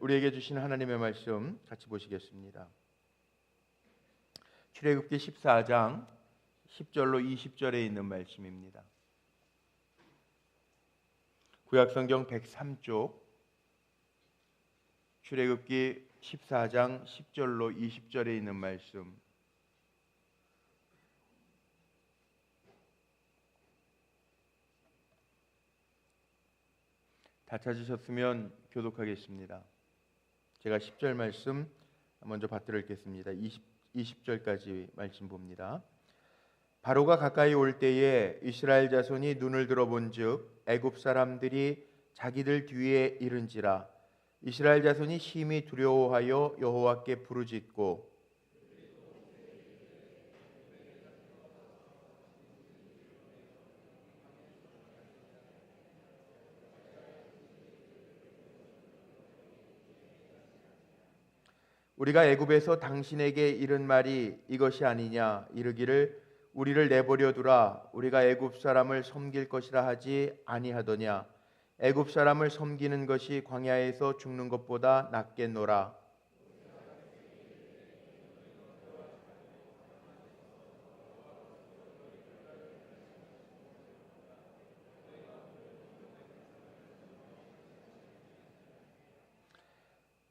우리에게 주신 하나님의 말씀 같이 보시겠습니다. 출애굽기 14장 10절로 20절에 있는 말씀입니다. 구약성경 103쪽 출애굽기 14장 10절로 20절에 있는 말씀, 다 찾으셨으면 교독하겠습니다. 제가 10절 말씀 먼저 받들어 읽겠습니다. 20절까지 말씀 봅니다. 바로가 가까이 올 때에 이스라엘 자손이 눈을 들어본즉 애굽 사람들이 자기들 뒤에 이른지라. 이스라엘 자손이 심히 두려워하여 여호와께 부르짖고 우리가 애굽에서 당신에게 이른 말이 이것이 아니냐 이르기를 우리를 내버려 두라 우리가 애굽 사람을 섬길 것이라 하지 아니하더냐. 애굽 사람을 섬기는 것이 광야에서 죽는 것보다 낫겠노라.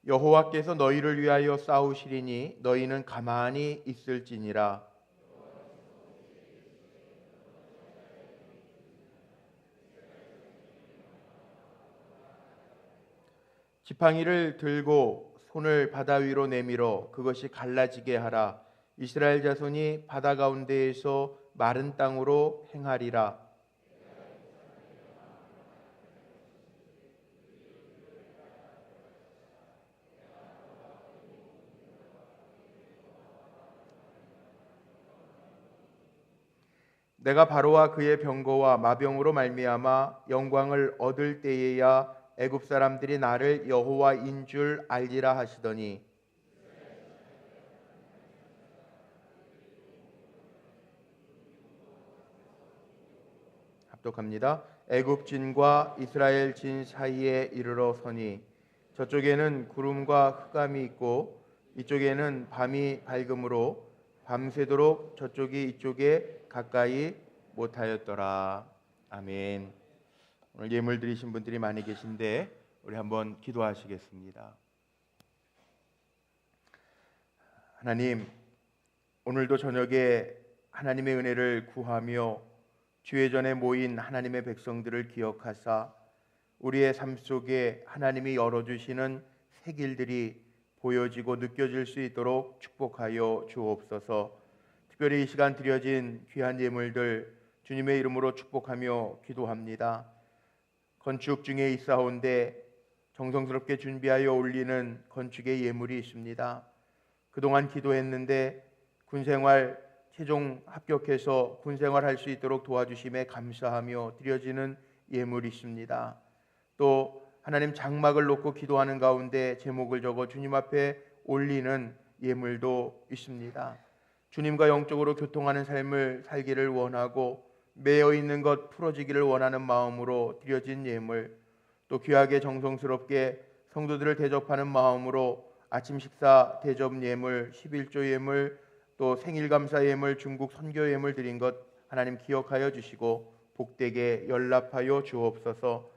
여호와께서 너희를 위하여 싸우시리니 너희는 가만히 있을지니라. 지팡이를 들고 손을 바다 위로 내밀어 그것이 갈라지게 하라. 이스라엘 자손이 바다 가운데에서 마른 땅으로 행하리라. 내가 바로와 그의 병거와 마병으로 말미암아 영광을 얻을 때에야 애굽 사람들이 나를 여호와인 줄 알리라 하시더니 합독합니다. 애굽 진과 이스라엘 진 사이에 이르러 서니 저쪽에는 구름과 흑암이 있고 이쪽에는 밤이 밝음으로 밤새도록 저쪽이 이쪽에 가까이 못하였더라. 아멘. 오늘 예물 드리신 분들이 많이 계신데 우리 한번 기도하시겠습니다. 하나님, 오늘도 저녁에 하나님의 은혜를 구하며 주의 전에 모인 하나님의 백성들을 기억하사 우리의 삶 속에 하나님이 열어주시는 새 길들이 보여지고 느껴질 수 있도록 축복하여 주옵소서. 특별히 이 시간 드려진 귀한 예물들 주님의 이름으로 축복하며 기도합니다. 건축 중에 있사온데 정성스럽게 준비하여 올리는 건축의 예물이 있습니다. 그동안 기도했는데 군생활 최종 합격해서 군생활 할 수 있도록 도와주심에 감사하며 드려지는 예물이 있습니다. 또 하나님 장막을 놓고 기도하는 가운데 제목을 적어 주님 앞에 올리는 예물도 있습니다. 주님과 영적으로 교통하는 삶을 살기를 원하고 매여 있는 것 풀어지기를 원하는 마음으로 드려진 예물, 또 귀하게 정성스럽게 성도들을 대접하는 마음으로 아침 식사 대접 예물, 11조 예물, 또 생일 감사 예물, 중국 선교 예물 드린 것 하나님 기억하여 주시고 복되게 연락하여 주옵소서.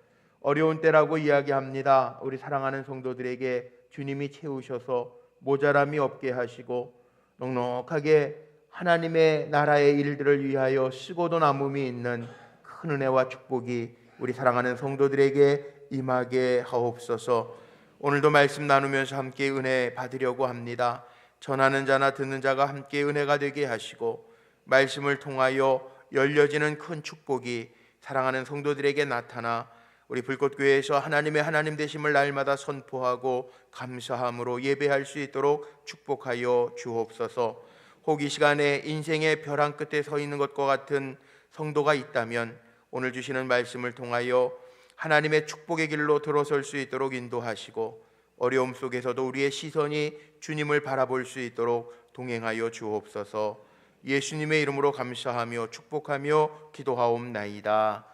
어려운 때라고 이야기합니다. 우리 사랑하는 성도들에게 주님이 채우셔서 모자람이 없게 하시고 넉넉하게 하나님의 나라의 일들을 위하여 쓰고도 남음이 있는 큰 은혜와 축복이 우리 사랑하는 성도들에게 임하게 하옵소서. 오늘도 말씀 나누면서 함께 은혜 받으려고 합니다. 전하는 자나 듣는 자가 함께 은혜가 되게 하시고 말씀을 통하여 열려지는 큰 축복이 사랑하는 성도들에게 나타나 우리 불꽃교회에서 하나님의 하나님 되심을 날마다 선포하고 감사함으로 예배할 수 있도록 축복하여 주옵소서. 혹 이 시간에 인생의 벼랑 끝에 서 있는 것과 같은 성도가 있다면 오늘 주시는 말씀을 통하여 하나님의 축복의 길로 들어설 수 있도록 인도하시고 어려움 속에서도 우리의 시선이 주님을 바라볼 수 있도록 동행하여 주옵소서. 예수님의 이름으로 감사하며 축복하며 기도하옵나이다.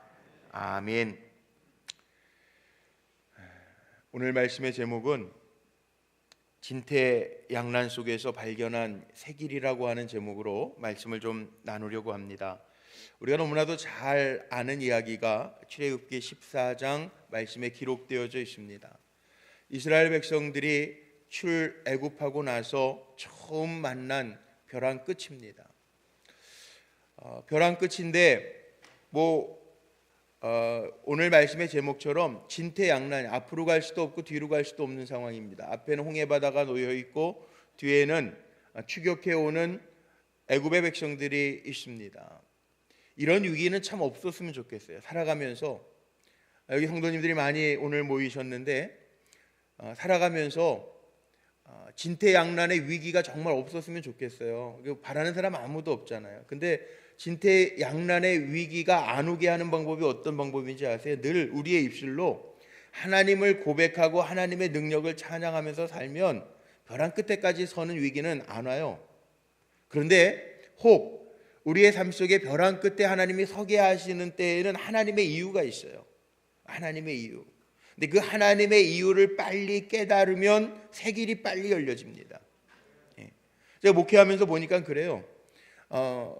아멘. 오늘 말씀의 제목은 진퇴양난 속에서 발견한 새 길이라고 하는 제목으로 말씀을 좀 나누려고 합니다. 우리가 너무나도 잘 아는 이야기가 출애굽기 14장 말씀에 기록되어져 있습니다. 이스라엘 백성들이 출애굽하고 나서 처음 만난 벼랑 끝입니다. 벼랑 끝인데 오늘 말씀의 제목처럼 진퇴양난, 앞으로 갈 수도 없고 뒤로 갈 수도 없는 상황입니다. 앞에는 홍해바다가 놓여 있고 뒤에는 추격해 오는 애굽의 백성들이 있습니다. 이런 위기는 참 없었으면 좋겠어요. 살아가면서 여기 성도님들이 많이 오늘 모이셨는데 살아가면서 진퇴양난의 위기가 정말 없었으면 좋겠어요. 바라는 사람 아무도 없잖아요. 근데 진퇴양난의 위기가 안 오게 하는 방법이 어떤 방법인지 아세요? 늘 우리의 입술로 하나님을 고백하고 하나님의 능력을 찬양하면서 살면 벼랑 끝에까지 서는 위기는 안 와요. 그런데 혹 우리의 삶 속에 벼랑 끝에 하나님이 서게 하시는 때에는 하나님의 이유가 있어요. 하나님의 이유. 근데 그 하나님의 이유를 빨리 깨달으면 새 길이 빨리 열려집니다. 제가 목회하면서 보니까 그래요.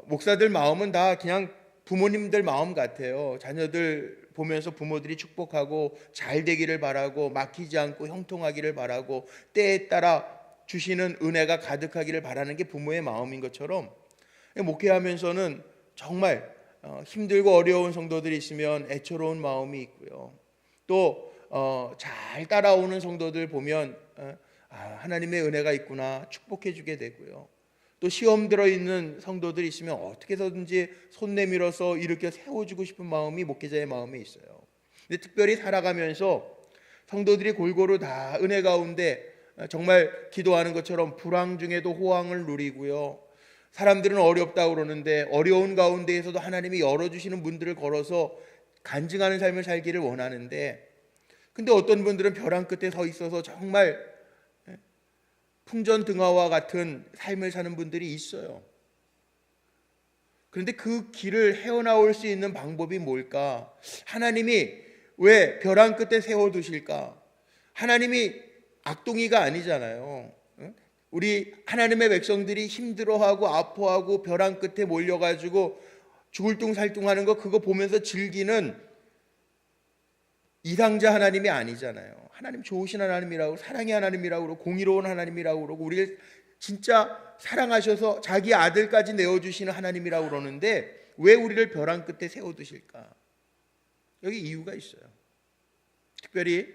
목사들 마음은 다 그냥 부모님들 마음 같아요. 자녀들 보면서 부모들이 축복하고 잘 되기를 바라고 막히지 않고 형통하기를 바라고 때에 따라 주시는 은혜가 가득하기를 바라는 게 부모의 마음인 것처럼 목회하면서는 정말 힘들고 어려운 성도들이 있으면 애처로운 마음이 있고요. 또 잘 따라오는 성도들 보면 하나님의 은혜가 있구나 축복해 주게 되고요. 또 시험 들어있는 성도들이 있으면 어떻게 해서든지 손 내밀어서 일으켜 세워주고 싶은 마음이 목회자의 마음에 있어요. 근데 특별히 살아가면서 성도들이 골고루 다 은혜 가운데 정말 기도하는 것처럼 불황 중에도 호황을 누리고요. 사람들은 어렵다고 그러는데 어려운 가운데에서도 하나님이 열어주시는 문들을 걸어서 간증하는 삶을 살기를 원하는데, 근데 어떤 분들은 벼랑 끝에 서 있어서 정말 풍전등화와 같은 삶을 사는 분들이 있어요. 그런데 그 길을 헤어나올 수 있는 방법이 뭘까? 하나님이 왜 벼랑 끝에 세워두실까? 하나님이 악동이가 아니잖아요. 우리 하나님의 백성들이 힘들어하고 아파하고 벼랑 끝에 몰려가지고 죽을 둥살둥하는 거 그거 보면서 즐기는 이상자 하나님이 아니잖아요. 하나님 좋으신 하나님이라고, 사랑의 하나님이라고 그러고 공의로운 하나님이라고 그러고 우리를 진짜 사랑하셔서 자기 아들까지 내어주시는 하나님이라고 그러는데 왜 우리를 벼랑 끝에 세워두실까? 여기 이유가 있어요. 특별히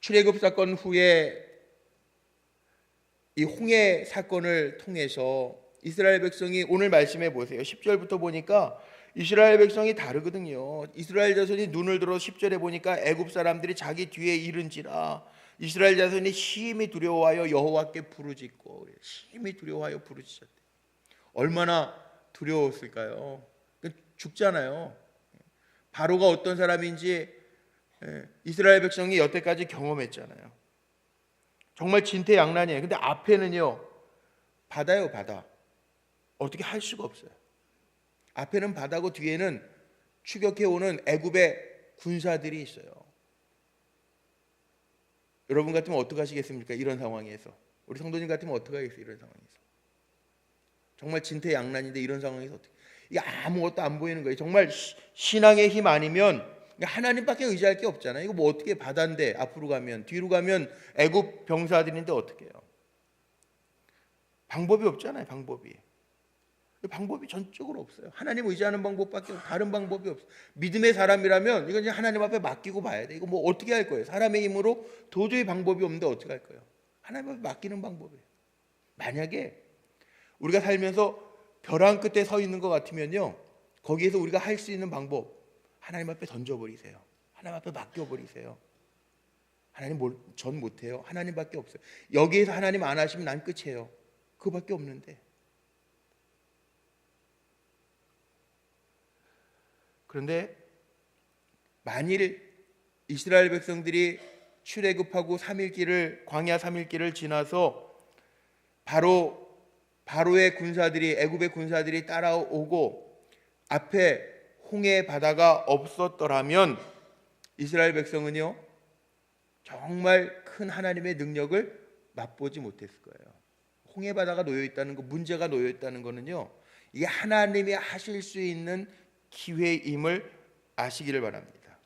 출애굽 사건 후에 이 홍해 사건을 통해서 이스라엘 백성이, 오늘 말씀해 보세요. 10절부터 보니까 이스라엘 백성이 다르거든요. 이스라엘 자손이 눈을 들어 10절에 보니까 애굽 사람들이 자기 뒤에 이른지라 이스라엘 자손이 심히 두려워하여 여호와께 부르짖고, 심히 두려워하여 부르짖었대. 얼마나 두려웠을까요? 죽잖아요. 바로가 어떤 사람인지 이스라엘 백성이 여태까지 경험했잖아요. 정말 진퇴양난이에요. 근데 앞에는요 바다예요. 바다. 어떻게 할 수가 없어요. 앞에는 바다고 뒤에는 추격해오는 애굽의 군사들이 있어요. 여러분 같으면 어떻게 하시겠습니까? 이런 상황에서. 우리 성도님 같으면 어떻게 하겠어요? 이런 상황에서. 정말 진퇴양난인데 이런 상황에서 어떻게, 이게 아무것도 안 보이는 거예요. 정말 신앙의 힘 아니면 하나님밖에 의지할 게 없잖아요. 이거 뭐 어떻게 바다인데 앞으로 가면, 뒤로 가면 애굽 병사들인데 어떻게 해요? 방법이 없잖아요. 방법이 전적으로 없어요. 하나님 의지하는 방법밖에 없어요. 다른 방법이 없어요. 믿음의 사람이라면 이건 이제 하나님 앞에 맡기고 봐야 돼. 이거 뭐 어떻게 할 거예요? 사람의 힘으로 도저히 방법이 없는데 어떻게 할 거예요? 하나님 앞에 맡기는 방법이에요. 만약에 우리가 살면서 벼랑 끝에 서 있는 것 같으면요, 거기에서 우리가 할 수 있는 방법, 하나님 앞에 던져버리세요. 하나님 앞에 맡겨버리세요. 하나님 전 못해요. 하나님밖에 없어요. 여기에서 하나님 안 하시면 난 끝이에요. 그거밖에 없는데. 그런데 만일 이스라엘 백성들이 출애굽하고 3일길을, 광야 3일길을 지나서 바로의 군사들이, 애굽의 군사들이 따라오고 앞에 홍해 바다가 없었더라면 이스라엘 백성은요 정말 큰 하나님의 능력을 맛보지 못했을 거예요. 홍해 바다가 놓여 있다는 거, 문제가 놓여 있다는 거는요, 이게 하나님이 하실 수 있는 기회임을 아시기를 바랍니다.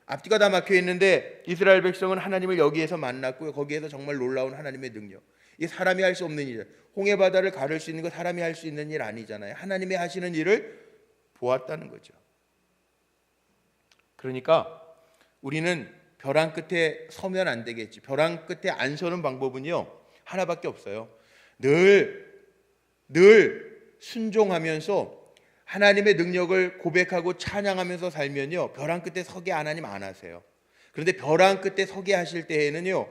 앞뒤가 다 막혀 있는데 이스라엘 백성은 하나님을 여기에서 만났고요. 거기에서 정말 놀라운 하나님의 능력. 이게 사람이 할 수 없는 일. 홍해 바다를 가를 수 있는 거 사람이 할 수 있는 일 아니잖아요. 하나님이 하시는 일을 보았다는 거죠. 그러니까 우리는 벼랑 끝에 서면 안 되겠지. 벼랑 끝에 안 서는 방법은요, 하나밖에 없어요. 늘 순종하면서 하나님의 능력을 고백하고 찬양하면서 살면요, 벼랑 끝에 서게 하나님 안 하세요. 그런데 벼랑 끝에 서게 하실 때에는요,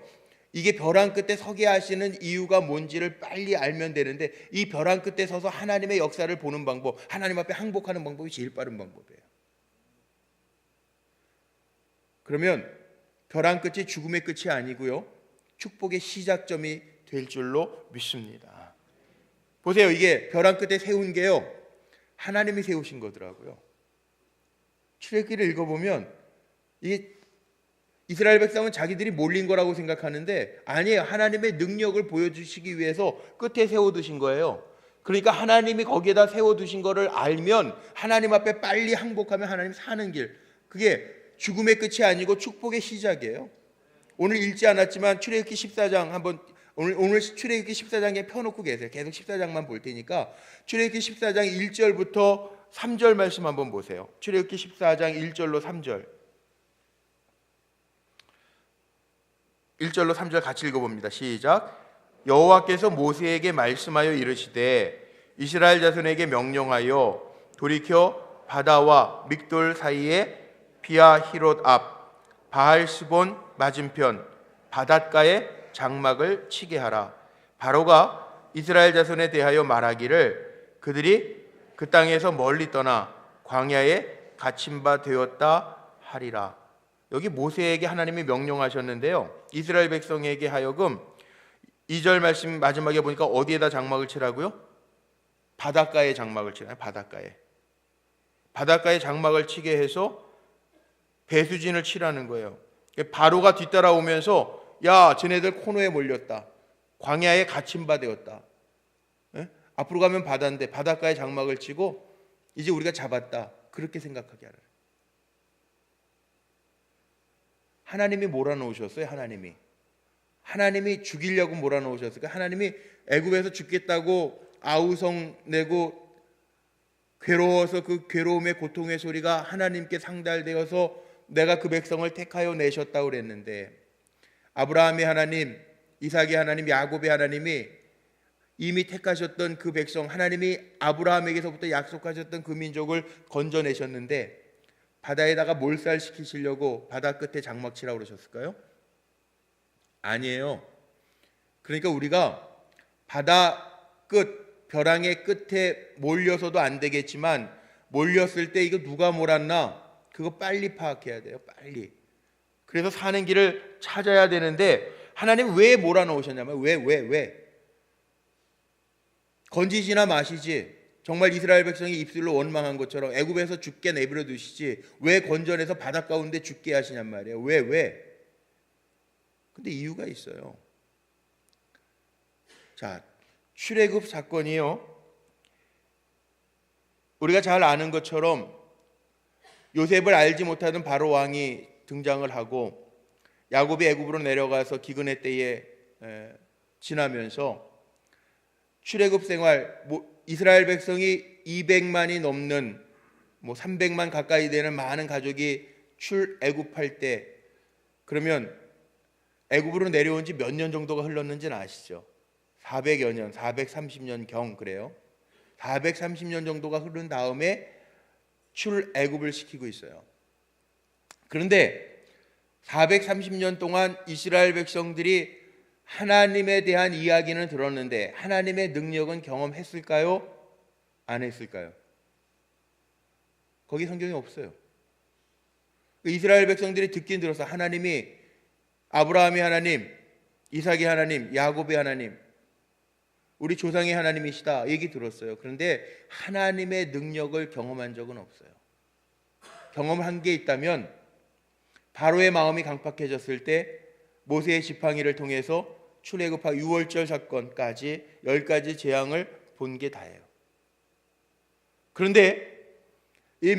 이게 벼랑 끝에 서게 하시는 이유가 뭔지를 빨리 알면 되는데, 이 벼랑 끝에 서서 하나님의 역사를 보는 방법, 하나님 앞에 항복하는 방법이 제일 빠른 방법이에요. 그러면 벼랑 끝이 죽음의 끝이 아니고요, 축복의 시작점이 될 줄로 믿습니다. 보세요, 이게 벼랑 끝에 세운 게요, 하나님이 세우신 거더라고요. 출애굽기를 읽어보면 이게 이스라엘 백성은 자기들이 몰린 거라고 생각하는데 아니에요. 하나님의 능력을 보여주시기 위해서 끝에 세워두신 거예요. 그러니까 하나님이 거기에다 세워두신 거를 알면 하나님 앞에 빨리 항복하면 하나님 사는 길, 그게 죽음의 끝이 아니고 축복의 시작이에요. 오늘 읽지 않았지만 출애굽기 14장 한번, 오늘 출애굽기 14장에 펴놓고 계세요. 계속 14장만 볼 테니까 출애굽기 14장 1절부터 3절 말씀 한번 보세요. 출애굽기 14장 1절로 3절, 1절로 3절 같이 읽어봅니다. 시작. 여호와께서 모세에게 말씀하여 이르시되 이스라엘 자손에게 명령하여 돌이켜 바다와 믹돌 사이에 비아히롯 앞 바알스본 맞은편 바닷가에 장막을 치게 하라. 바로가 이스라엘 자손에 대하여 말하기를 그들이 그 땅에서 멀리 떠나 광야에 갇힌 바 되었다 하리라. 여기 모세에게 하나님이 명령하셨는데요, 이스라엘 백성에게 하여금 2절 말씀 마지막에 보니까 어디에다 장막을 치라고요? 바닷가에 장막을 치라요. 바닷가에 장막을 치게 해서 배수진을 치라는 거예요. 바로가 뒤따라오면서 야, 쟤네들 코너에 몰렸다, 광야에 갇힌 바 되었다, 앞으로 가면 바다인데 바닷가에 장막을 치고 이제 우리가 잡았다, 그렇게 생각하게 하라. 하나님이 몰아놓으셨어요. 하나님이 죽이려고 몰아놓으셨으니까, 하나님이 애굽에서 죽겠다고 아우성 내고 괴로워서 그 괴로움의 고통의 소리가 하나님께 상달되어서 내가 그 백성을 택하여 내셨다고 그랬는데, 아브라함의 하나님, 이삭의 하나님, 야곱의 하나님이 이미 택하셨던 그 백성, 하나님이 아브라함에게서부터 약속하셨던 그 민족을 건져내셨는데 바다에다가 몰살시키시려고 바다 끝에 장막 치라고 그러셨을까요? 아니에요. 그러니까 우리가 바다 끝, 벼랑의 끝에 몰려서도 안 되겠지만 몰렸을 때 이거 누가 몰았나, 그거 빨리 파악해야 돼요. 빨리. 그래서 사는 길을 찾아야 되는데 하나님 왜 몰아넣으셨냐면 왜 건지지나 마시지, 정말 이스라엘 백성이 입술로 원망한 것처럼 애굽에서 죽게 내버려 두시지 왜 건져내서 바닷 가운데 죽게 하시냔 말이에요. 왜? 근데 이유가 있어요. 자, 출애굽 사건이요, 우리가 잘 아는 것처럼 요셉을 알지 못하던 바로 왕이 등장을 하고 야곱이 애굽으로 내려가서 기근의 때에 지나면서 출애굽 생활, 이스라엘 백성이 200만이 넘는 300만 가까이 되는 많은 가족이 출애굽할 때, 그러면 애굽으로 내려온 지 몇 년 정도가 흘렀는지는 아시죠? 400여 년, 430년 경, 그래요. 430년 정도가 흐른 다음에 출애굽을 시키고 있어요. 그런데 430년 동안 이스라엘 백성들이 하나님에 대한 이야기는 들었는데 하나님의 능력은 경험했을까요? 안 했을까요? 거기 성경에 없어요. 이스라엘 백성들이 듣긴 들었어. 하나님이 아브라함의 하나님, 이삭의 하나님, 야곱의 하나님, 우리 조상의 하나님이시다 얘기 들었어요. 그런데 하나님의 능력을 경험한 적은 없어요. 경험한 게 있다면 바로의 마음이 강팍해졌을 때 모세의 지팡이를 통해서 출애굽하 유월절 사건까지 10가지 재앙을 본 게 다예요. 그런데 이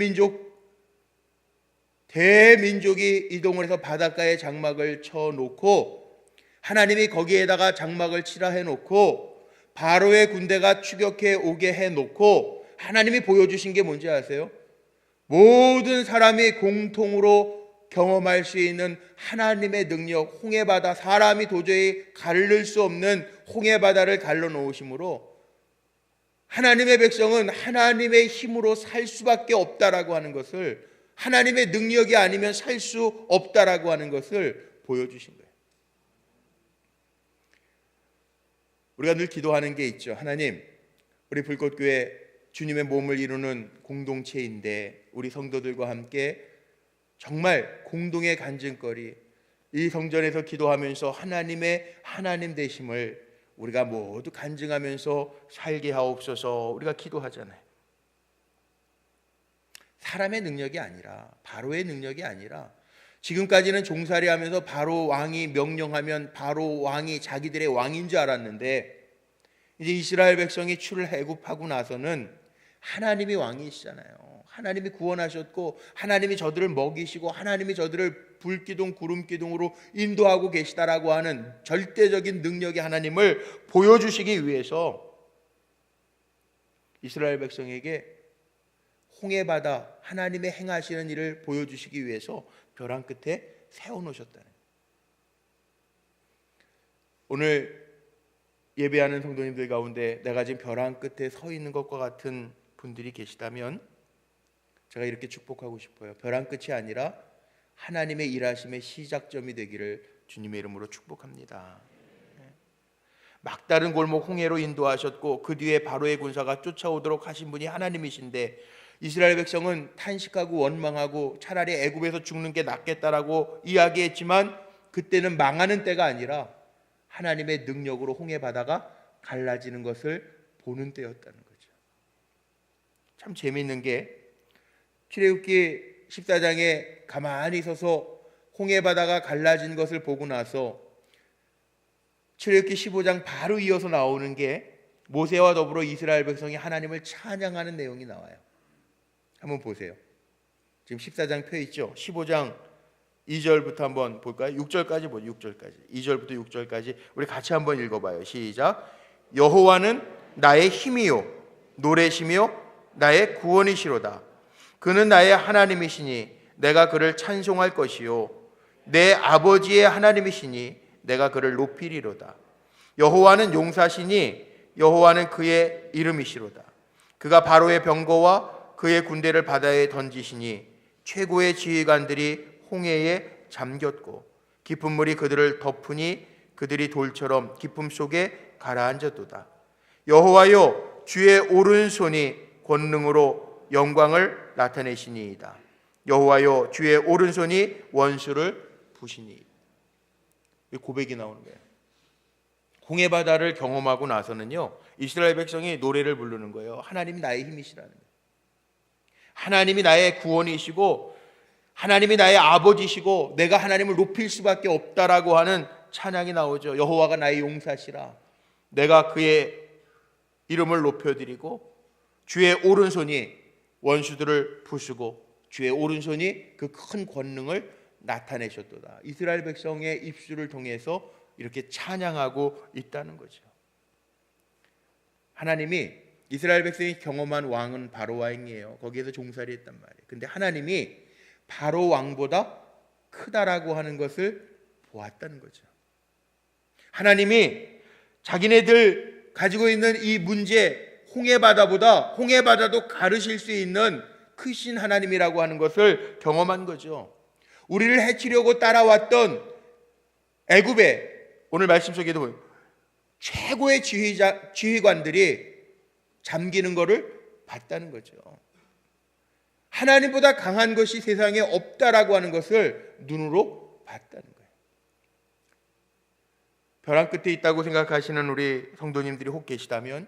대민족이 이동을 해서 바닷가에 장막을 쳐놓고 하나님이 거기에다가 장막을 치라 해놓고 바로의 군대가 추격해 오게 해놓고 하나님이 보여주신 게 뭔지 아세요? 모든 사람이 공통으로 경험할 수 있는 하나님의 능력, 홍해바다, 사람이 도저히 가를 수 없는 홍해바다를 갈라놓으심으로 하나님의 백성은 하나님의 힘으로 살 수밖에 없다라고 하는 것을, 하나님의 능력이 아니면 살 수 없다라고 하는 것을 보여주신 거예요. 우리가 늘 기도하는 게 있죠. 하나님, 우리 불꽃교회 주님의 몸을 이루는 공동체인데 우리 성도들과 함께 정말 공동의 간증거리, 이 성전에서 기도하면서 하나님의 하나님 되심을 우리가 모두 간증하면서 살게 하옵소서. 우리가 기도하잖아요. 사람의 능력이 아니라, 바로의 능력이 아니라, 지금까지는 종살이 하면서 바로 왕이 명령하면 바로 왕이 자기들의 왕인 줄 알았는데, 이제 이스라엘 백성이 출애굽하고 나서는 하나님이 왕이시잖아요. 하나님이 구원하셨고 하나님이 저들을 먹이시고 하나님이 저들을 불기둥 구름기둥으로 인도하고 계시다라고 하는 절대적인 능력의 하나님을 보여주시기 위해서 이스라엘 백성에게 홍해바다 하나님의 행하시는 일을 보여주시기 위해서 벼랑 끝에 세워놓으셨다는 거예요. 오늘 예배하는 성도님들 가운데 내가 지금 벼랑 끝에 서 있는 것과 같은 분들이 계시다면 제가 이렇게 축복하고 싶어요. 벼랑 끝이 아니라 하나님의 일하심의 시작점이 되기를 주님의 이름으로 축복합니다. 막다른 골목 홍해로 인도하셨고 그 뒤에 바로의 군사가 쫓아오도록 하신 분이 하나님이신데, 이스라엘 백성은 탄식하고 원망하고 차라리 애굽에서 죽는 게 낫겠다라고 이야기했지만 그때는 망하는 때가 아니라 하나님의 능력으로 홍해 바다가 갈라지는 것을 보는 때였다는 거죠. 참 재미있는 게 출애굽기 14장에 가만히 서서 홍해 바다가 갈라진 것을 보고 나서 출애굽기 15장 바로 이어서 나오는 게 모세와 더불어 이스라엘 백성이 하나님을 찬양하는 내용이 나와요. 한번 보세요. 지금 14장 펴 있죠. 15장 2절부터 한번 볼까요? 6절까지 보죠. 6절까지. 2절부터 6절까지 우리 같이 한번 읽어봐요. 시작. 여호와는 나의 힘이요 노래시며 나의 구원이시로다. 그는 나의 하나님이시니 내가 그를 찬송할 것이요 내 아버지의 하나님이시니 내가 그를 높이리로다. 여호와는 용사시니 여호와는 그의 이름이시로다. 그가 바로의 병거와 그의 군대를 바다에 던지시니 최고의 지휘관들이 홍해에 잠겼고 깊은 물이 그들을 덮으니 그들이 돌처럼 깊음 속에 가라앉았도다. 여호와여 주의 오른손이 권능으로 영광을 나타내시니이다. 여호와여 주의 오른손이 원수를 부시니. 고백이 나오는 거예요. 홍해 바다를 경험하고 나서는요, 이스라엘 백성이 노래를 부르는 거예요. 하나님이 나의 힘이시라는 거예요. 하나님이 나의 구원이시고 하나님이 나의 아버지시고 내가 하나님을 높일 수밖에 없다라고 하는 찬양이 나오죠. 여호와가 나의 용사시라. 내가 그의 이름을 높여드리고 주의 오른손이 원수들을 부수고 주의 오른손이 그 큰 권능을 나타내셨도다. 이스라엘 백성의 입술을 통해서 이렇게 찬양하고 있다는 거죠. 하나님이 이스라엘 백성이 경험한 왕은 바로 왕이에요. 거기에서 종살이 했단 말이에요. 근데 하나님이 바로 왕보다 크다라고 하는 것을 보았다는 거죠. 하나님이 자기네들 가지고 있는 이 문제, 홍해바다보다 홍해바다도 가르실 수 있는 크신 하나님이라고 하는 것을 경험한 거죠. 우리를 해치려고 따라왔던 애굽에 오늘 말씀 속에도 보면 최고의 지휘관들이 잠기는 것을 봤다는 거죠. 하나님보다 강한 것이 세상에 없다라고 하는 것을 눈으로 봤다는 거예요. 벼랑 끝에 있다고 생각하시는 우리 성도님들이 혹 계시다면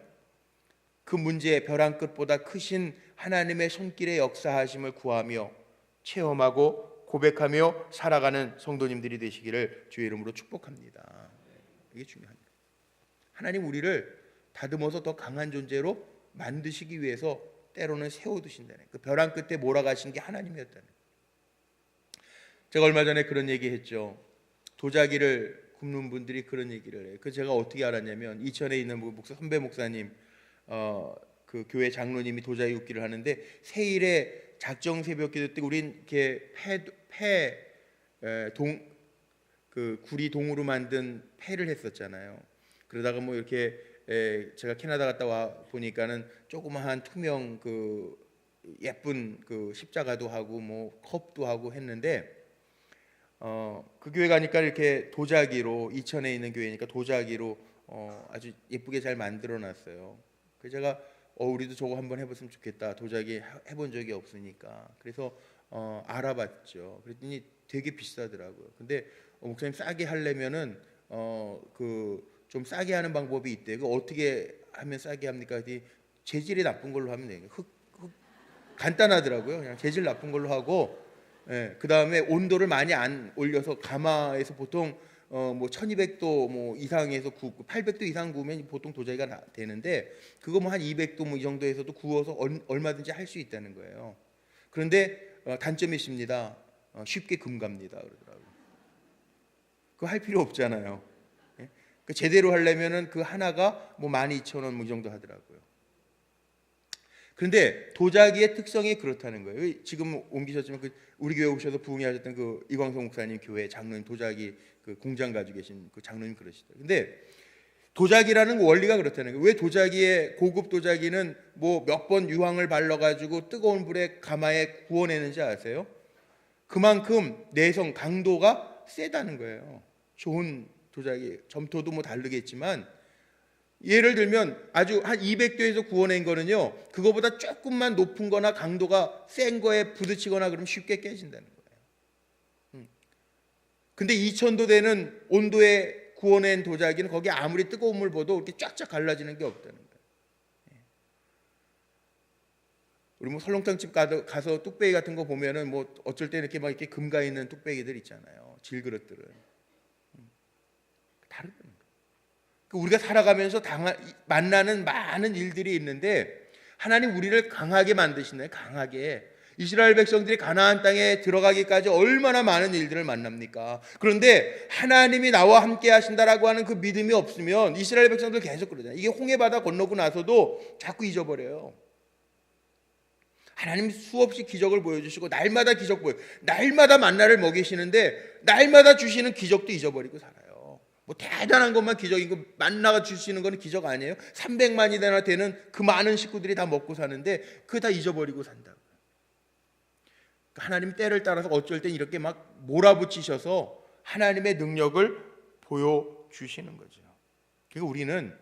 그 문제, 벼랑 끝보다 크신 하나님의 손길의 역사하심을 구하며 체험하고 고백하며 살아가는 성도님들이 되시기를 주의 이름으로 축복합니다. 이게 중요합니다. 하나님 우리를 다듬어서 더 강한 존재로 만드시기 위해서 때로는 세워두신다는, 그 벼랑 끝에 몰아가신 게 하나님이었다는. 제가 얼마 전에 그런 얘기 했죠. 도자기를 굽는 분들이 그런 얘기를 해요. 그 제가 어떻게 알았냐면, 이천에 있는 선배 목사님, 그 교회 장로님이 도자기 굽기를 하는데, 세일에 작정 새벽 기도 때 우린 이렇게 그 구리 동으로 만든 패를 했었잖아요. 그러다가 뭐 이렇게 제가 캐나다 갔다 와 보니까는 조그마한 투명 그 예쁜 그 십자가도 하고 뭐 컵도 하고 했는데, 그 교회 가니까 이렇게 도자기로, 이천에 있는 교회니까 도자기로 아주 예쁘게 잘 만들어 놨어요. 그래서 제가 우리도 저거 한번 해봤으면 좋겠다. 도자기 해본 적이 없으니까. 그래서 알아봤죠. 그랬더니 되게 비싸더라고요. 근데 목사님 싸게 하려면은 그 좀 싸게 하는 방법이 있대요. 그 어떻게 하면 싸게 합니까? 그랬더니 재질이 나쁜 걸로 하면 돼요. 간단하더라고요. 그냥 재질 나쁜 걸로 하고, 그 다음에 온도를 많이 안 올려서 가마에서 보통 뭐 1200도 뭐 이상에서 굽고 800도 이상 구우면 보통 도자기가 되는데, 그거 뭐 한 200도 뭐 이 정도에서도 구워서 얼마든지 할 수 있다는 거예요. 그런데 단점이 있습니다. 쉽게 금갑니다 그러더라고요. 그거 할 필요 없잖아요. 그 제대로 하려면은 그 하나가 뭐 12,000원 뭐 이 정도 하더라고요. 그런데 도자기의 특성이 그렇다는 거예요. 지금 옮기셨지만 그 우리 교회 오셔서 부흥하셨던 그 이광성 목사님 교회 장로님, 도자기 그 공장 가지고 계신 그 장로님 그러시더라고요. 근데 도자기라는 원리가 그렇다는 거예요. 왜 도자기의 고급 도자기는 뭐 몇 번 유황을 발라가지고 뜨거운 불에 가마에 구워내는지 아세요? 그만큼 내성 강도가 세다는 거예요. 좋은 도자기, 점토도 뭐 다르겠지만, 예를 들면 아주 한 200도에서 구워낸 거는요, 그거보다 조금만 높은 거나 강도가 센 거에 부딪히거나 그러면 쉽게 깨진다는 거예요. 근데 2000도 되는 온도에 구워낸 도자기는 거기 아무리 뜨거운 물 부어도 이렇게 쫙쫙 갈라지는 게 없다는 거예요. 우리 뭐 설렁탕집 가서 뚝배기 같은 거 보면은 뭐 어쩔 때 이렇게 막 이렇게 금가 있는 뚝배기들 있잖아요. 질그릇들은. 다르다는 거예요. 우리가 살아가면서 만나는 많은 일들이 있는데, 하나님 우리를 강하게 만드시나요? 강하게. 이스라엘 백성들이 가나안 땅에 들어가기까지 얼마나 많은 일들을 만납니까? 그런데 하나님이 나와 함께 하신다라고 하는 그 믿음이 없으면 이스라엘 백성들 계속 그러잖아요. 이게 홍해바다 건너고 나서도 자꾸 잊어버려요. 하나님 수없이 기적을 보여주시고 날마다 기적 날마다 만나를 먹이시는데 날마다 주시는 기적도 잊어버리고 살아요. 뭐 대단한 것만 기적이고, 만나가 주시는 거는 기적 아니에요? 300만이나 되는 그 많은 식구들이 다 먹고 사는데 그거 다 잊어버리고 산다고요. 하나님 때를 따라서 어쩔 땐 이렇게 막 몰아붙이셔서 하나님의 능력을 보여주시는 거죠. 그러니까 우리는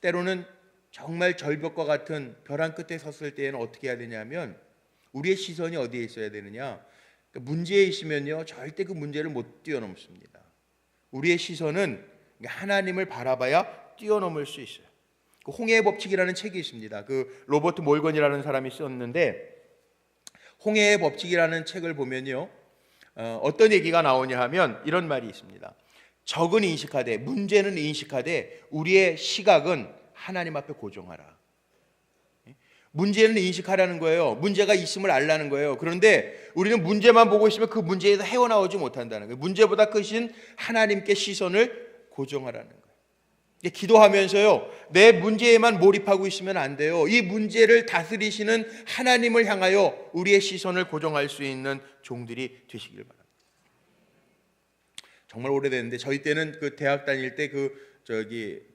때로는 정말 절벽과 같은 벼랑 끝에 섰을 때에는 어떻게 해야 되냐면, 우리의 시선이 어디에 있어야 되느냐, 그러니까 문제에 있으면요 절대 그 문제를 못 뛰어넘습니다. 우리의 시선은 하나님을 바라봐야 뛰어넘을 수 있어요. 그 홍해의 법칙이라는 책이 있습니다. 그 로버트 몰건이라는 사람이 썼는데, 홍해의 법칙이라는 책을 보면요 어떤 얘기가 나오냐 하면 이런 말이 있습니다. 적은 인식하되, 문제는 인식하되 우리의 시각은 하나님 앞에 고정하라. 문제는 인식하라는 거예요. 문제가 있음을 알라는 거예요. 그런데 우리는 문제만 보고 있으면 그 문제에서 헤어나오지 못한다는 거예요. 문제보다 크신 하나님께 시선을 고정하라는 거예요. 기도하면서요, 내 문제에만 몰입하고 있으면 안 돼요. 이 문제를 다스리시는 하나님을 향하여 우리의 시선을 고정할 수 있는 종들이 되시길 바랍니다. 정말 오래됐는데 저희 때는 그 대학 다닐 때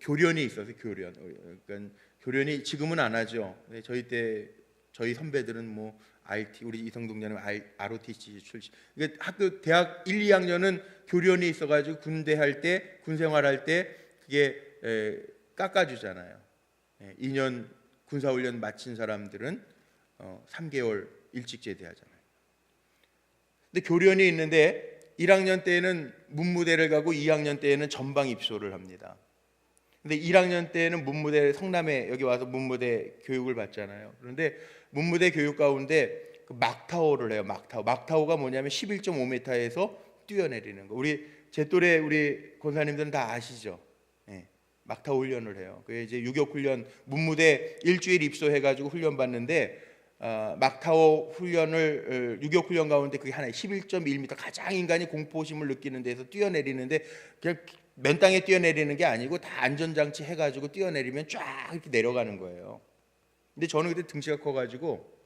교련이 있어서 그러니까 교련이 지금은 안 하죠. 저희 때 저희 선배들은 뭐 RT, 우리 이성동자는 ROTC 출신. 그러니까 학교 대학 1, 2학년은 교련이 있어가지고 군대 생활할 때 그게 깎아주잖아요. 2년 군사훈련 마친 사람들은 3개월 일찍 제대하잖아요. 근데 교련이 있는데 1학년 때에는 문무대를 가고 2학년 때에는 전방 입소를 합니다. 근데 1학년 때는 문무대, 성남에 여기 와서 문무대 교육을 받잖아요. 그런데 문무대 교육 가운데 그 막타오를 해요. 막타오가 뭐냐면 11.5m에서 뛰어내리는 거. 제 또래 우리 권사님들은 다 아시죠? 예, 막타오 훈련을 해요. 그게 이제 유격 훈련, 문무대 일주일 입소해가지고 훈련 받는데 막타오 훈련을 유격 훈련 가운데 그게 하나의 11.1m 가장 인간이 공포심을 느끼는 데서 뛰어내리는데 그냥 맨 땅에 뛰어내리는 게 아니고 다 안전장치 해가지고 뛰어내리면 쫙 이렇게 내려가는 거예요. 근데 저는 그때 등치가 커가지고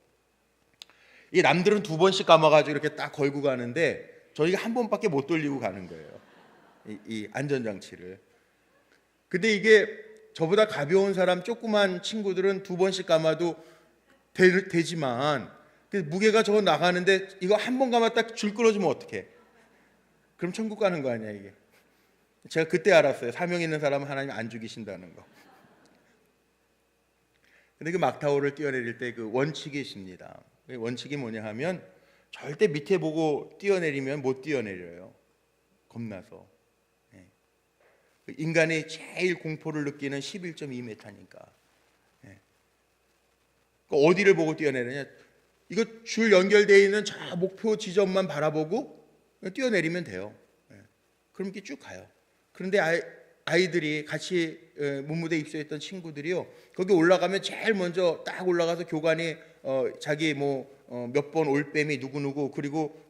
이 남들은 2번씩 감아가지고 이렇게 딱 걸고 가는데 저희가 1번밖에 못 돌리고 가는 거예요. 이 안전장치를. 근데 이게 저보다 가벼운 사람 조그만 친구들은 2번씩 감아도 되지만 무게가 저거 나가는데 이거 1번 감았다 줄 끊어지면 어떡해? 그럼 천국 가는 거 아니야 이게? 제가 그때 알았어요. 사명 있는 사람은 하나님 안 죽이신다는 거. 근데 그 막타오를 뛰어내릴 때 그 원칙이 있습니다. 그 원칙이 뭐냐 하면 절대 밑에 보고 뛰어내리면 못 뛰어내려요. 겁나서. 인간이 제일 공포를 느끼는 11.2m니까. 어디를 보고 뛰어내리냐? 이거 줄 연결되어 있는 저 목표 지점만 바라보고 뛰어내리면 돼요. 그럼 이렇게 쭉 가요. 그런데 아이들이 같이 문무대 입소했던 친구들이요, 거기 올라가면 제일 먼저 딱 올라가서 교관이 자기 몇 번 올빼미 누구누구 그리고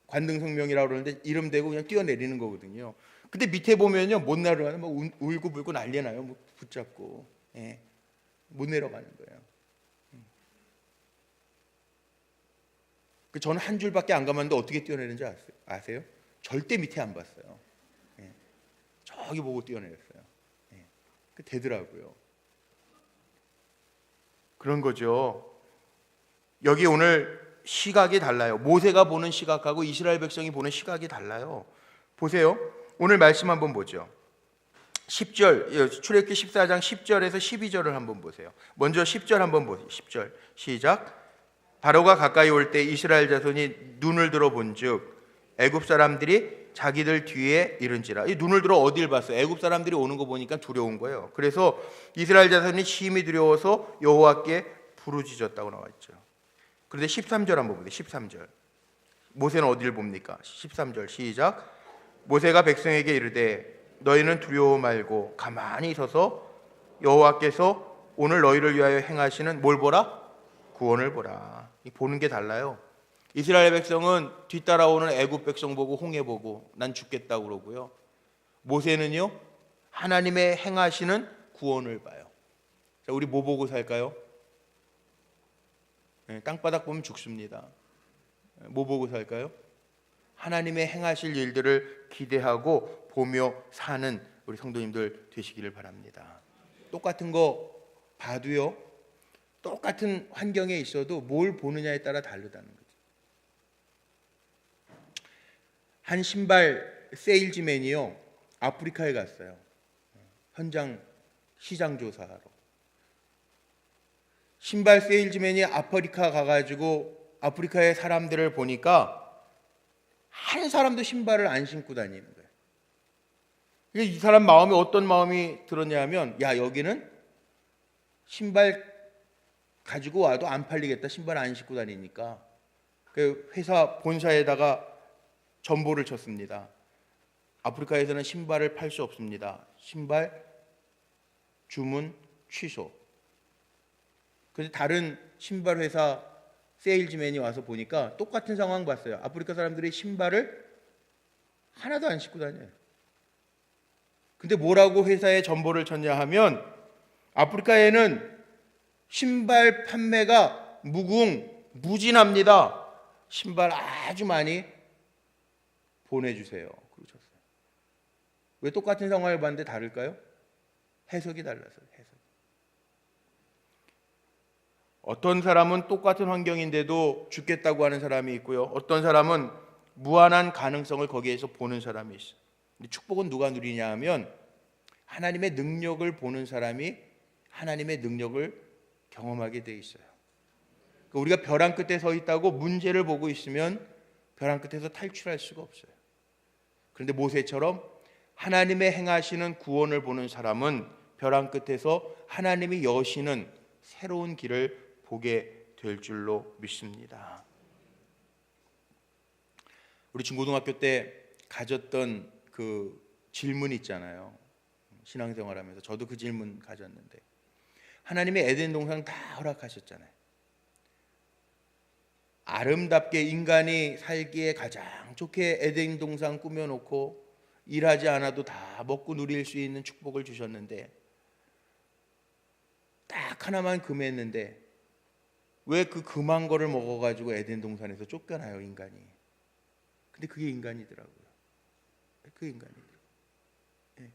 관등성명이라고 그러는데 이름 대고 그냥 뛰어내리는 거거든요. 근데 밑에 보면요 못 내려가는 막 울고 불고 난리 나요. 뭐 붙잡고 못 내려가는 거예요. 저는 한 줄밖에 안 감았는데 어떻게 뛰어내는지 아세요? 절대 밑에 안 봤어요. 저기 보고 뛰어내렸어요. 되더라고요. 그런 거죠. 여기 오늘 시각이 달라요. 모세가 보는 시각하고 이스라엘 백성이 보는 시각이 달라요. 보세요. 오늘 말씀 한번 보죠. 10절, 출애굽기 14장 10절에서 12절을 한번 보세요. 먼저 10절 한번 보세요. 10절 시작. 바로가 가까이 올 때 이스라엘 자손이 눈을 들어 본즉 애굽 사람들이 자기들 뒤에 이른지라. 이 눈을 들어 어딜 봤어요? 애굽 사람들이 오는 거 보니까 두려운 거예요. 그래서 이스라엘 자손이 심히 두려워서 여호와께 부르짖었다고 나와 있죠. 그런데 13절 한번 보세요. 13절. 모세는 어디를 봅니까? 13절 시작. 모세가 백성에게 이르되 너희는 두려워 말고 가만히 서서 여호와께서 오늘 너희를 위하여 행하시는 뭘 보라? 구원을 보라. 보는 게 달라요. 이스라엘 백성은 뒤따라오는 애굽 백성 보고 홍해 보고 난 죽겠다고 그러고요. 모세는요 하나님의 행하시는 구원을 봐요. 자, 우리 뭐 보고 살까요? 땅바닥 보면 죽습니다. 뭐 보고 살까요? 하나님의 행하실 일들을 기대하고 보며 사는 우리 성도님들 되시기를 바랍니다. 똑같은 거 봐도요, 똑같은 환경에 있어도 뭘 보느냐에 따라 다르다는 거죠. 한 신발 세일즈맨이요 아프리카에 갔어요. 현장 시장 조사하러. 신발 세일즈맨이 아프리카 가가지고 아프리카의 사람들을 보니까 한 사람도 신발을 안 신고 다니는 거예요. 이 사람 마음이 어떤 마음이 들었냐면, 야 여기는 신발 가지고 와도 안 팔리겠다. 신발 안 신고 다니니까. 그 회사 본사에다가 전보를 쳤습니다. 아프리카에서는 신발을 팔 수 없습니다. 신발 주문 취소. 그래서 다른 신발 회사 세일즈맨이 와서 보니까 똑같은 상황 봤어요. 아프리카 사람들이 신발을 하나도 안 신고 다녀요. 근데 뭐라고 회사에 전보를 쳤냐 하면, 아프리카에는 신발 판매가 무궁무진합니다. 신발 아주 많이 보내주세요. 그러셨어요. 왜 똑같은 상황을 봤는데 다를까요? 해석이 달라서요. 해석. 어떤 사람은 똑같은 환경인데도 죽겠다고 하는 사람이 있고요. 어떤 사람은 무한한 가능성을 거기에서 보는 사람이 있어요. 근데 축복은 누가 누리냐 하면 하나님의 능력을 보는 사람이 하나님의 능력을 경험하게 돼 있어요. 우리가 벼랑 끝에 서 있다고 문제를 보고 있으면 벼랑 끝에서 탈출할 수가 없어요. 그런데 모세처럼 하나님의 행하시는 구원을 보는 사람은 벼랑 끝에서 하나님이 여시는 새로운 길을 보게 될 줄로 믿습니다. 우리 중고등학교 때 가졌던 그 질문 있잖아요. 신앙생활하면서 저도 그 질문 가졌는데, 하나님의 에덴 동산 다 허락하셨잖아요. 아름답게 인간이 살기에 가장 좋게 에덴 동산 꾸며놓고 일하지 않아도 다 먹고 누릴 수 있는 축복을 주셨는데, 딱 하나만 금했는데 왜 그 금한 거를 먹어가지고 에덴 동산에서 쫓겨나요, 인간이? 근데 그게 인간이더라고요. 그 인간이더라고요. 예.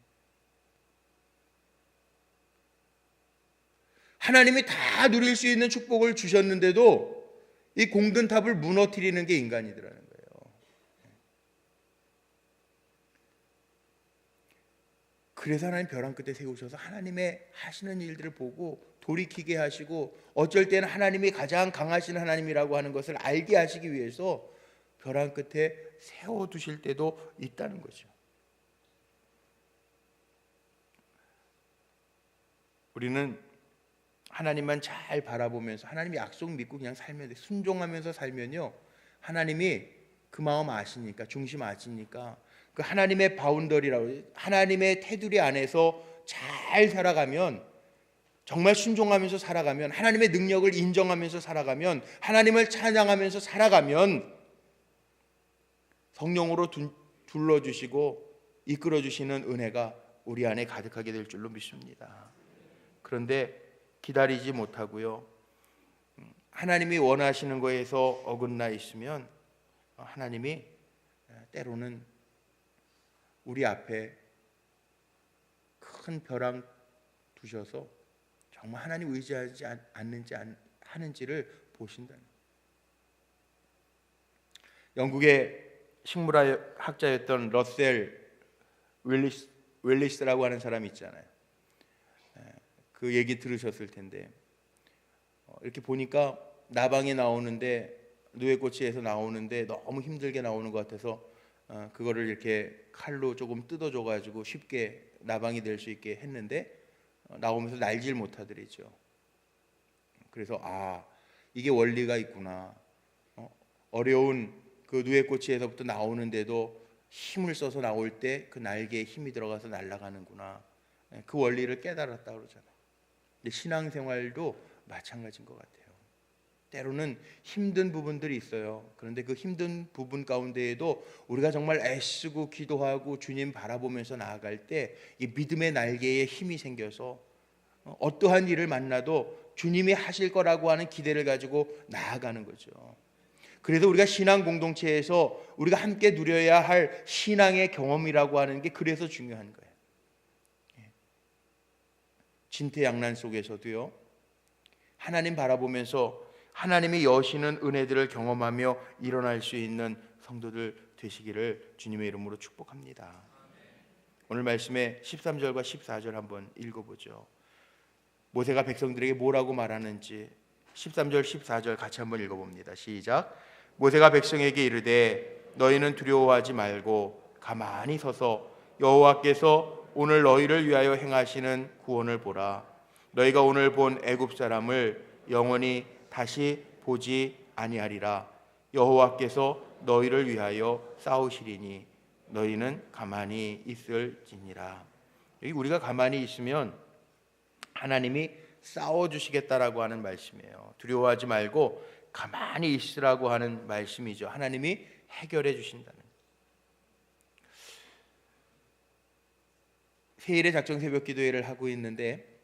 하나님이 다 누릴 수 있는 축복을 주셨는데도 이 공든탑을 무너뜨리는 게 인간이더라는 거예요. 그래서 하나님 벼랑 끝에 세우셔서 하나님의 하시는 일들을 보고 돌이키게 하시고, 어쩔 때는 하나님이 가장 강하신 하나님이라고 하는 것을 알게 하시기 위해서 벼랑 끝에 세워두실 때도 있다는 거죠. 우리는 하나님만 잘 바라보면서 하나님 약속 믿고 그냥 살면 돼. 순종하면서 살면요, 하나님이 그 마음 아시니까, 중심 아시니까 그 하나님의 바운더리라고, 하나님의 테두리 안에서 잘 살아가면, 정말 순종하면서 살아가면, 하나님의 능력을 인정하면서 살아가면, 하나님을 찬양하면서 살아가면 성령으로 둘러주시고 이끌어주시는 은혜가 우리 안에 가득하게 될 줄로 믿습니다. 그런데 기다리지 못하고요, 하나님이 원하시는 거에서 어긋나 있으면 하나님이 때로는 우리 앞에 큰 벼랑 두셔서 정말 하나님 의지하지 않는지 하는지를 보신다는 거예요. 영국의 식물학자였던 러셀 윌리스라고 하는 사람이 있잖아요. 그 얘기 들으셨을 텐데, 이렇게 보니까 나방이 나오는데, 누에꽃이에서 나오는데 너무 힘들게 나오는 것 같아서 그거를 이렇게 칼로 조금 뜯어줘 가지고 쉽게 나방이 될 수 있게 했는데 나오면서 날질 못하더랬죠. 그래서 이게 원리가 있구나. 어려운 그 누에꽃이에서부터 나오는데도 힘을 써서 나올 때 그 날개에 힘이 들어가서 날아가는구나. 그 원리를 깨달았다 그러잖아요. 근데 신앙생활도 마찬가지인 것 같아요. 때로는 힘든 부분들이 있어요. 그런데 그 힘든 부분 가운데에도 우리가 정말 애쓰고 기도하고 주님 바라보면서 나아갈 때 이 믿음의 날개에 힘이 생겨서 어떠한 일을 만나도 주님이 하실 거라고 하는 기대를 가지고 나아가는 거죠. 그래서 우리가 신앙 공동체에서 우리가 함께 누려야 할 신앙의 경험이라고 하는 게 그래서 중요한 거예요. 진퇴양난 속에서도요, 하나님 바라보면서 하나님이 여시는 은혜들을 경험하며 일어날 수 있는 성도들 되시기를 주님의 이름으로 축복합니다. 오늘 말씀의 13절과 14절 한번 읽어보죠. 모세가 백성들에게 뭐라고 말하는지 13절 14절 같이 한번 읽어봅니다. 시작. 모세가 백성에게 이르되 너희는 두려워하지 말고 가만히 서서 여호와께서 오늘 너희를 위하여 행하시는 구원을 보라. 너희가 오늘 본 애굽 사람을 영원히 다시 보지 아니하리라. 여호와께서 너희를 위하여 싸우시리니 너희는 가만히 있을지니라. 여기 우리가 가만히 있으면 하나님이 싸워주시겠다라고 하는 말씀이에요. 두려워하지 말고 가만히 있으라고 하는 말씀이죠. 하나님이 해결해 주신다는. 세일의 작정 새벽 기도회를 하고 있는데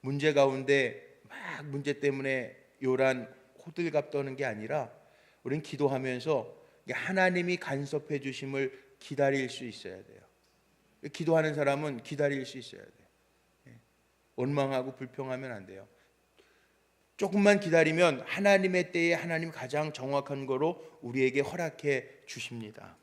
문제 가운데 막 문제 때문에 요란 호들갑 떠는 게 아니라 우리는 기도하면서 하나님이 간섭해 주심을 기다릴 수 있어야 돼요. 기도하는 사람은 기다릴 수 있어야 돼요. 원망하고 불평하면 안 돼요. 조금만 기다리면 하나님의 때에 하나님 가장 정확한 거로 우리에게 허락해 주십니다.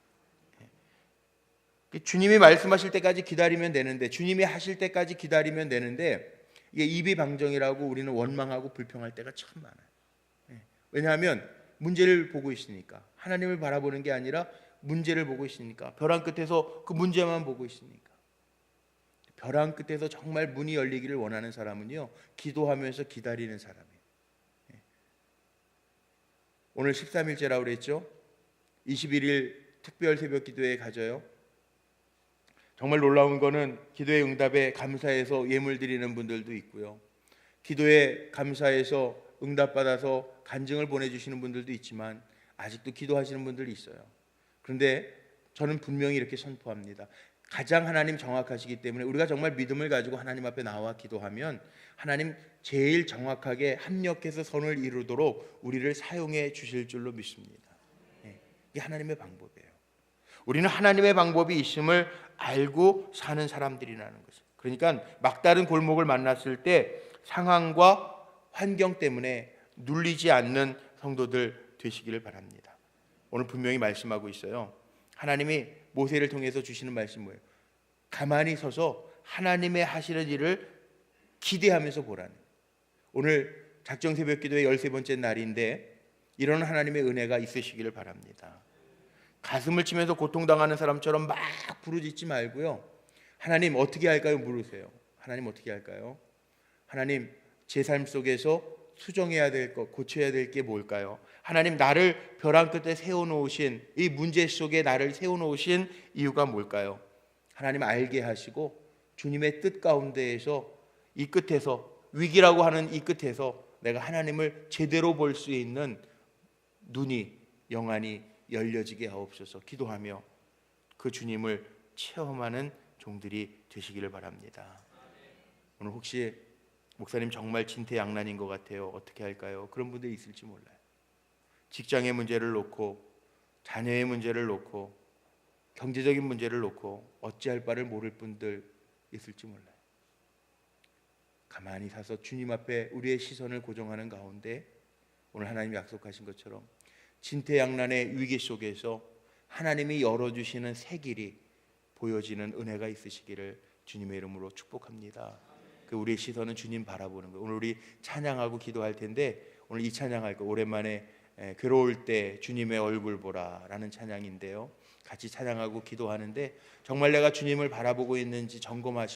주님이 말씀하실 때까지 기다리면 되는데, 주님이 하실 때까지 기다리면 되는데, 이게 이비방정이라고 우리는 원망하고 불평할 때가 참 많아요. 왜냐하면 문제를 보고 있으니까, 하나님을 바라보는 게 아니라 문제를 보고 있으니까, 벼랑 끝에서 그 문제만 보고 있으니까. 벼랑 끝에서 정말 문이 열리기를 원하는 사람은요, 기도하면서 기다리는 사람이에요. 오늘 13일째라고 그랬죠. 21일 특별 새벽 기도회 가져요. 정말 놀라운 거는 기도의 응답에 감사해서 예물 드리는 분들도 있고요. 기도에 감사해서 응답받아서 간증을 보내주시는 분들도 있지만 아직도 기도하시는 분들이 있어요. 그런데 저는 분명히 이렇게 선포합니다. 가장 하나님 정확하시기 때문에 우리가 정말 믿음을 가지고 하나님 앞에 나와 기도하면 하나님 제일 정확하게 합력해서 선을 이루도록 우리를 사용해 주실 줄로 믿습니다. 이게 하나님의 방법이에요. 우리는 하나님의 방법이 있음을 알고 사는 사람들이라는 것이죠. 그러니까 막다른 골목을 만났을 때 상황과 환경 때문에 눌리지 않는 성도들 되시기를 바랍니다. 오늘 분명히 말씀하고 있어요. 하나님이 모세를 통해서 주시는 말씀이 뭐예요? 가만히 서서 하나님의 하시는 일을 기대하면서 보라는. 오늘 작정 새벽 기도의 13번째 날인데 이런 하나님의 은혜가 있으시기를 바랍니다. 가슴을 치면서 고통당하는 사람처럼 막 부르짖지 말고요. 하나님 어떻게 할까요? 물으세요. 하나님 어떻게 할까요? 하나님 제 삶 속에서 수정해야 될 것, 고쳐야 될 게 뭘까요? 하나님 나를 벼랑 끝에 세워놓으신 이 문제 속에 나를 세워놓으신 이유가 뭘까요? 하나님 알게 하시고 주님의 뜻 가운데에서 이 끝에서 위기라고 하는 이 끝에서 내가 하나님을 제대로 볼 수 있는 눈이 영안이 열려지게 하옵소서. 기도하며 그 주님을 체험하는 종들이 되시기를 바랍니다. 오늘 혹시 목사님 정말 진퇴양난인 것 같아요. 어떻게 할까요? 그런 분들이 있을지 몰라요. 직장의 문제를 놓고 자녀의 문제를 놓고 경제적인 문제를 놓고 어찌할 바를 모를 분들 있을지 몰라요. 가만히 서서 주님 앞에 우리의 시선을 고정하는 가운데 오늘 하나님이 약속하신 것처럼 진퇴양난의 위기 속에서 하나님이 열어주시는 새 길이 보여지는 은혜가 있으시기를 주님의 이름으로 축복합니다. 그 우리의 시선은 주님 바라보는 거예요. 오늘 우리 찬양하고 기도할 텐데 오늘 이 찬양할 거 오랜만에 괴로울 때 주님의 얼굴 보라라는 찬양인데요. 같이 찬양하고 기도하는데 정말 내가 주님을 바라보고 있는지 점검하시